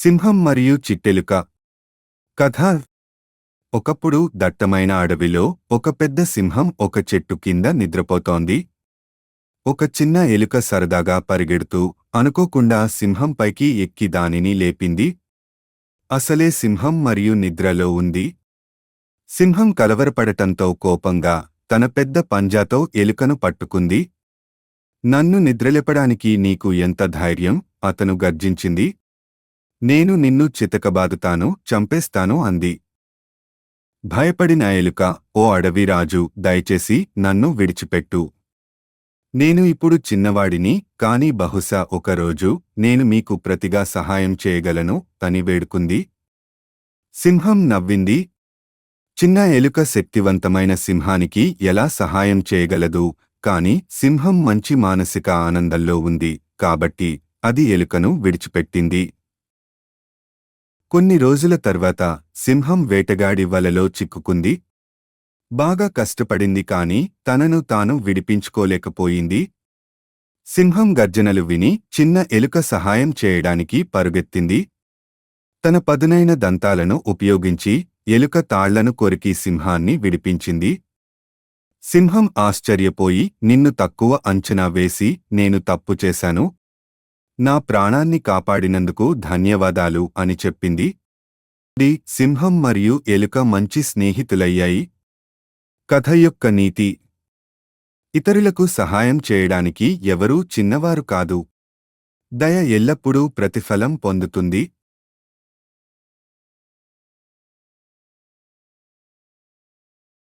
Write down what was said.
సింహం మరియు చిట్టెలుక కథ. ఒకప్పుడు దట్టమైన అడవిలో ఒక పెద్ద సింహం ఒక చెట్టు కింద నిద్రపోతోంది. ఒక చిన్న ఎలుక సరదాగా పరిగెడుతూ అనుకోకుండా సింహం పైకి ఎక్కి దానిని లేపింది. అసలే సింహం మరియు నిద్రలో ఉంది. సింహం కలవరపడటంతో కోపంగా తన పెద్ద పంజాతో ఎలుకను పట్టుకుంది. నన్ను నిద్రలేపడానికి నీకు ఎంత ధైర్యం? అతను గర్జించింది. నేను నిన్ను చితకబాదుతాను, చంపేస్తాను అంది. భయపడిన ఎలుక, ఓ అడవిరాజు, దయచేసి నన్ను విడిచిపెట్టు. నేను ఇప్పుడు చిన్నవాడిని, కాని బహుశా ఒకరోజు నేను మీకు ప్రతిగా సహాయం చేయగలను అని వేడుకుంది. సింహం నవ్వింది. చిన్న ఎలుక శక్తివంతమైన సింహానికి ఎలా సహాయం చేయగలదు? కాని సింహం మంచి మానసిక ఆనందంలో ఉంది కాబట్టి అది ఎలుకను విడిచిపెట్టింది. కొన్ని రోజుల తర్వాత సింహం వేటగాడి వలలో చిక్కుకుంది. బాగా కష్టపడింది కాని తనను తాను విడిపించుకోలేకపోయింది. సింహం గర్జనలు విని చిన్న ఎలుక సహాయం చేయడానికి పరుగెత్తింది. తన పదునైన దంతాలను ఉపయోగించి ఎలుక తాళ్లను కొరికి సింహాన్ని విడిపించింది. సింహం ఆశ్చర్యపోయి, నిన్ను తక్కువ అంచనా వేసి నేను తప్పు చేశాను. నా ప్రాణాన్ని కాపాడినందుకు ధన్యవాదాలు అని చెప్పింది. సింహం మరియు ఎలుక మంచి స్నేహితులయ్యాయి. కథ యొక్క నీతి: ఇతరులకు సహాయం చేయడానికి ఎవరూ చిన్నవారు కాదు. దయ ఎల్లప్పుడూ ప్రతిఫలం పొందుతుంది.